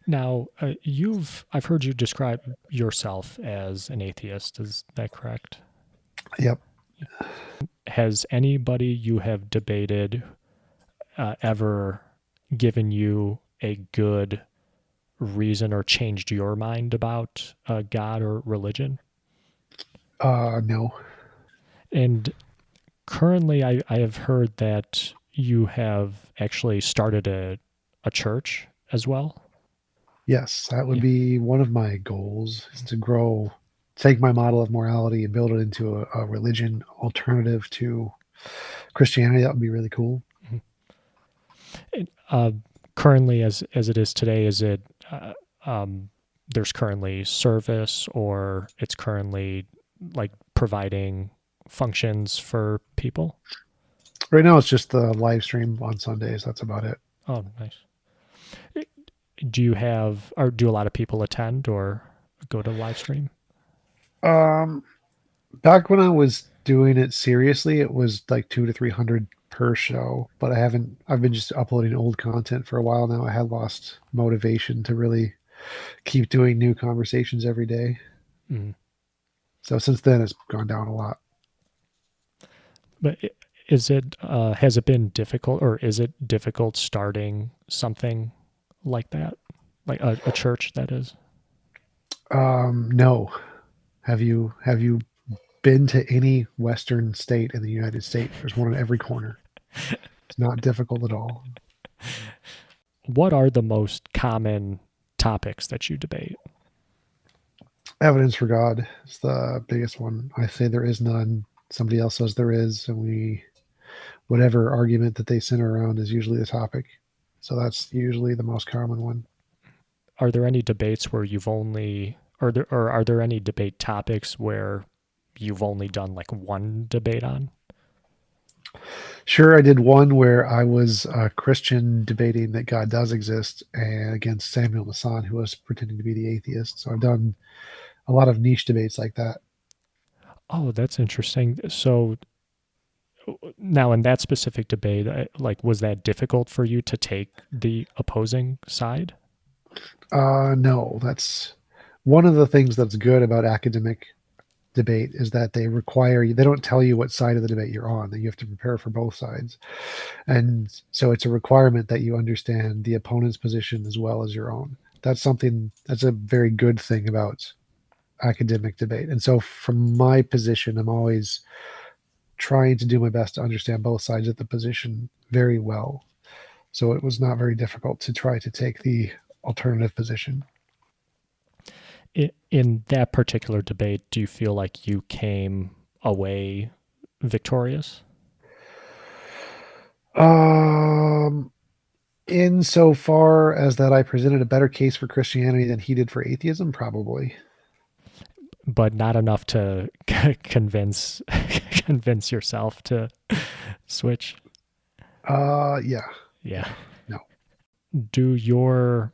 Now, I've heard you describe yourself as an atheist. Is that correct? Yep. Has anybody you have debated ever given you a good reason or changed your mind about God or religion? No. And currently, I have heard that you have actually started a church as well. Yes, that would Yeah. be one of my goals is to grow, take my model of morality and build it into a religion alternative to Christianity. That would be really cool. Mhm. And, currently, as it is today, is it uh, um, there's currently service or it's currently like providing functions for people? Right now, it's just the live stream on Sundays. That's about it. Oh, nice. Do you have, or do a lot of people attend or go to live stream? Um, Back when I was doing it seriously, it was like 200 to 300 per show, but I haven't. I've been just uploading old content for a while now. I had lost motivation to really keep doing new conversations every day. Mm. So since then, it's gone down a lot. But is it, has it been difficult or is it difficult starting something like that? Like a church, that is? No. Have you been to any Western state in the United States? There's one in every corner. It's not difficult at all. What are the most common topics that you debate? Evidence for God is the biggest one. I say there is none. Somebody else says there is, and we whatever argument that they center around is usually the topic. So that's usually the most common one. Are there any debates where you've only, or are there any debate topics where you've only done like one debate on? Sure, I did one where I was a Christian debating that God does exist and against Samuel Masson, who was pretending to be the atheist. So I've done a lot of niche debates like that. Oh, that's interesting. So now in that specific debate, like, was that difficult for you to take the opposing side? No, that's one of the things that's good about academic debate is that they require you, they don't tell you what side of the debate you're on, that you have to prepare for both sides. And so it's a requirement that you understand the opponent's position as well as your own. That's something that's a very good thing about academic debate. And so from my position, I'm always trying to do my best to understand both sides of the position very well. So it was not very difficult to try to take the alternative position. In that particular debate, do you feel like you came away victorious? Um, Insofar as that I presented a better case for Christianity than he did for atheism, probably. But not enough to convince convince yourself to switch. Yeah, Yeah. yeah, no. Do your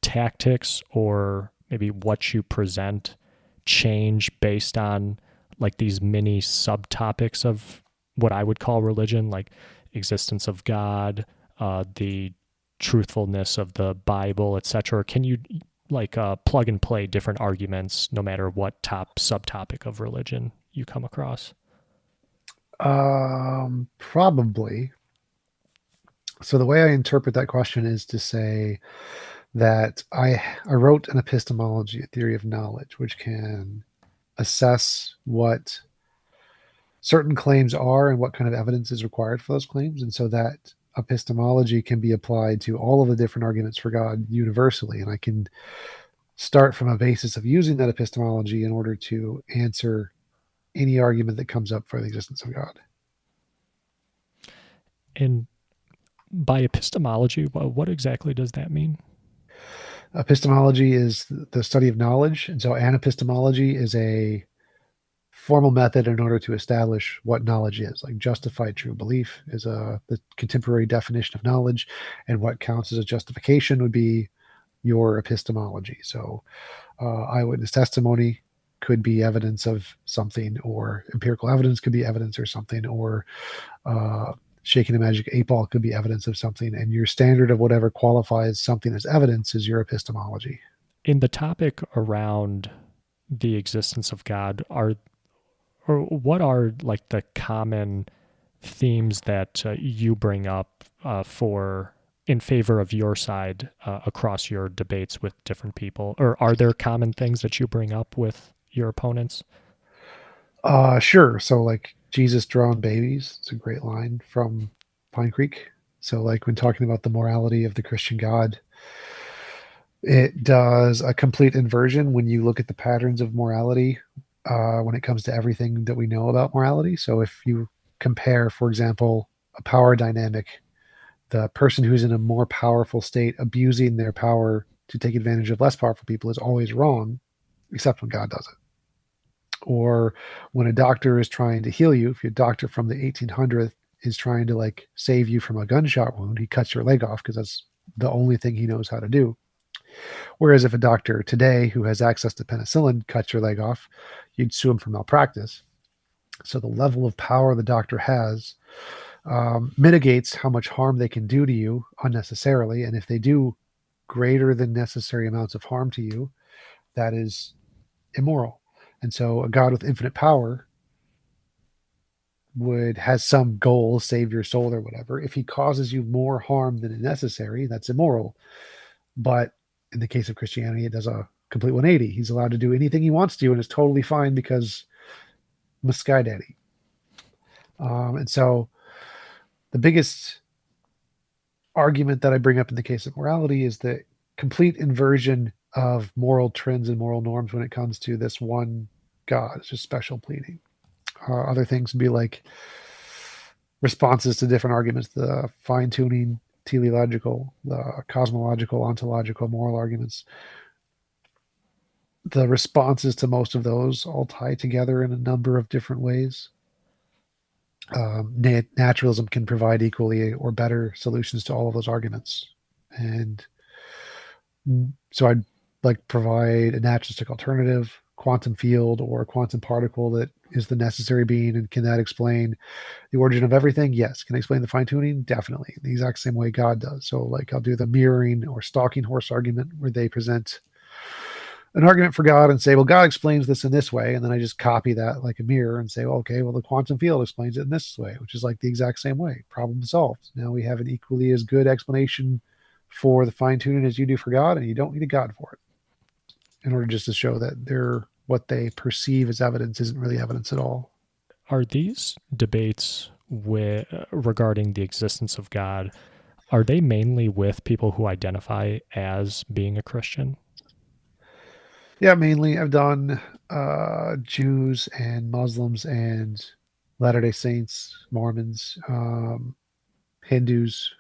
tactics or maybe what you present change based on like these mini subtopics of what I would call religion, like existence of God, the truthfulness of the Bible, etc.? Can you like plug and play different arguments no matter what top subtopic of religion you come across? Probably. So the way I interpret that question is to say that I wrote an epistemology, a theory of knowledge, which can assess what certain claims are and what kind of evidence is required for those claims. And so that epistemology can be applied to all of the different arguments for God universally. And I can start from a basis of using that epistemology in order to answer any argument that comes up for the existence of God. And by epistemology, what exactly does that mean? Epistemology is the study of knowledge. And so anepistemology is a formal method in order to establish what knowledge is. Like justified true belief is the contemporary definition of knowledge, and what counts as a justification would be your epistemology. So, eyewitness testimony could be evidence of something, or empirical evidence could be evidence or something, or shaking a magic 8 ball could be evidence of something, and your standard of whatever qualifies something as evidence is your epistemology. In the topic around the existence of God, are or what are like the common themes that you bring up for in favor of your side across your debates with different people? Or are there common things that you bring up with your opponents? Sure. So like Jesus drawn babies, it's a great line from Pine Creek. So like when talking about the morality of the Christian God, it does a complete inversion when you look at the patterns of morality when it comes to everything that we know about morality. So if you compare, for example, a power dynamic, the person who's in a more powerful state abusing their power to take advantage of less powerful people is always wrong, except when God does it. Or when a doctor is trying to heal you, if your doctor from the 1800s is trying to like save you from a gunshot wound, he cuts your leg off because that's the only thing he knows how to do. Whereas if a doctor today who has access to penicillin cuts your leg off, you'd sue him for malpractice. So the level of power the doctor has mitigates how much harm they can do to you unnecessarily. And if they do greater than necessary amounts of harm to you, that is immoral. And so a God with infinite power would has some goal, save your soul or whatever. If he causes you more harm than is necessary, that's immoral. But in the case of Christianity, it does a complete 180. He's allowed to do anything he wants to, and it's totally fine because I'm a sky daddy. And so the biggest argument that I bring up in the case of morality is the complete inversion of moral trends and moral norms when it comes to this one God. It's just special pleading. Other things would be like responses to different arguments, the fine tuning, teleological, the cosmological, ontological, moral arguments. The responses to most of those all tie together in a number of different ways. Naturalism can provide equally or better solutions to all of those arguments. And so I'd like provide a naturalistic alternative, quantum field or quantum particle that is the necessary being, and can that explain the origin of everything? Yes. Can I explain the fine tuning? Definitely. The exact same way God does. So like I'll do the mirroring or stalking horse argument where they present an argument for God and say, well, God explains this in this way. And then I just copy that like a mirror and say, well, okay, well, the quantum field explains it in this way, which is like the exact same way. Problem solved. Now we have an equally as good explanation for the fine tuning as you do for God, and you don't need a God for it in order just to show that they're what they perceive as evidence isn't really evidence at all. Are these debates regarding the existence of God, are they mainly with people who identify as being a Christian? Yeah, mainly I've done Jews and Muslims and Latter day Saints, Mormons, Hindus,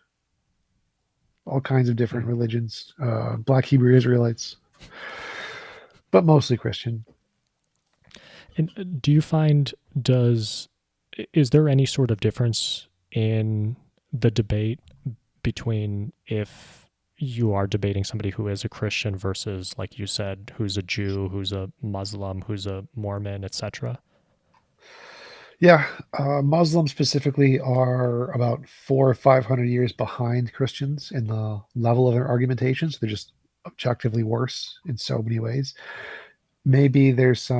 all kinds of different Mhm. religions, Black Hebrew Israelites, but mostly Christian. And do you find does is there any sort of difference in the debate between if you are debating somebody who is a Christian versus, like you said, who's a Jew, who's a Muslim, who's a Mormon, etc.? Yeah, Muslims specifically are about 400 or 500 years behind Christians in the level of their argumentation. So they're just objectively worse in so many ways. Maybe there's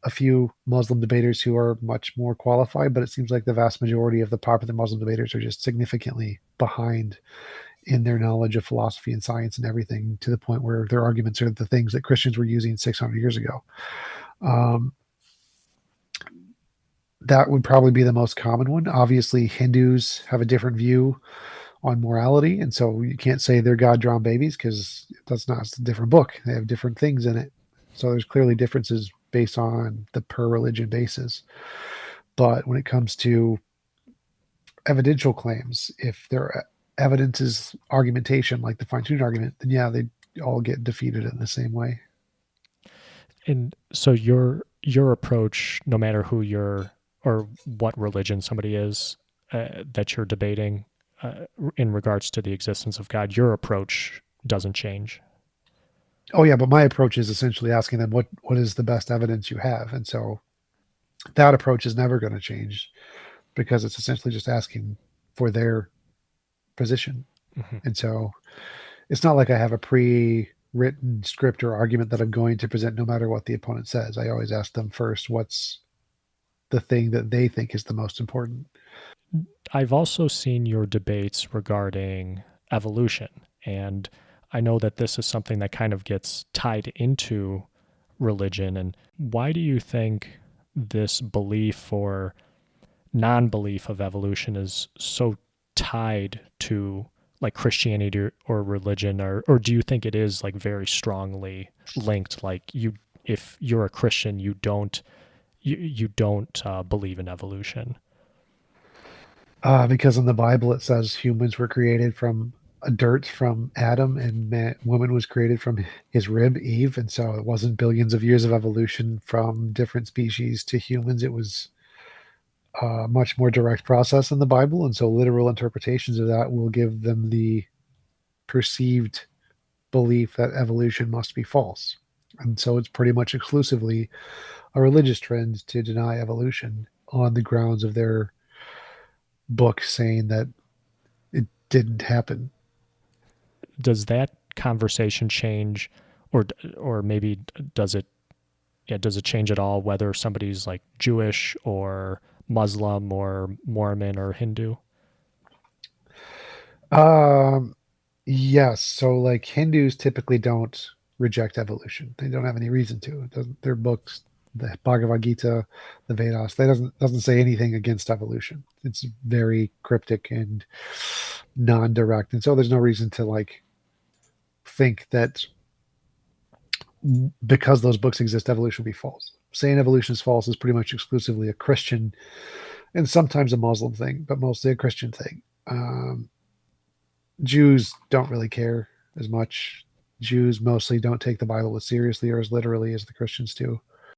a few Muslim debaters who are much more qualified, but it seems like the vast majority of the popular Muslim debaters are just significantly behind in their knowledge of philosophy and science and everything, to the point where their arguments are the things that Christians were using 600 years ago. Um, that would probably be the most common one. Obviously, Hindus have a different view on morality, and so you can't say they're God drawn babies because that's not, it's a different book. They have different things in it. So there's clearly differences based on the per religion basis. But when it comes to evidential claims, if their evidence is argumentation, like the fine tuned argument, then yeah, they all get defeated in the same way. And so your approach, no matter who you're or what religion somebody is that you're debating uh, in regards to the existence of God, your approach doesn't change. Oh yeah, but my approach is essentially asking them what is the best evidence you have, and so that approach is never going to change because it's essentially just asking. for their position. Mhm. And so it's not like I have a pre-written script or argument that I'm going to present no matter what the opponent says. I always ask them first, what's the thing that they think is the most important. I've also seen your debates regarding evolution, and I know that this is something that kind of gets tied into religion. And why do you think this belief or non belief of evolution is so tied to like Christianity or religion, or do you think it is like very strongly linked? Like you, if you're a Christian, you don't believe in evolution. Because in the Bible it says humans were created from a dirt from Adam, and woman was created from his rib, Eve. And so it wasn't billions of years of evolution from different species to humans. It was a much more direct process in the Bible. And so literal interpretations of that will give them the perceived belief that evolution must be false. And so it's pretty much exclusively a religious trend to deny evolution on the grounds of their book saying that it didn't happen. Does that conversation change, or or maybe does it? Yeah, does it change at all whether somebody's like Jewish or Muslim or Mormon or Hindu? Um, yes. So, like, Hindus typically don't reject evolution. They don't have any reason to. It doesn't, their books, the Bhagavad Gita, the Vedas, they doesn't say anything against evolution. It's very cryptic and non-direct, and so there's no reason to like think that because those books exist, evolution will be false. Saying evolution is false is pretty much exclusively a Christian and sometimes a Muslim thing, but mostly a Christian thing. Jews don't really care as much. Jews mostly don't take the Bible as seriously or as literally as the Christians do.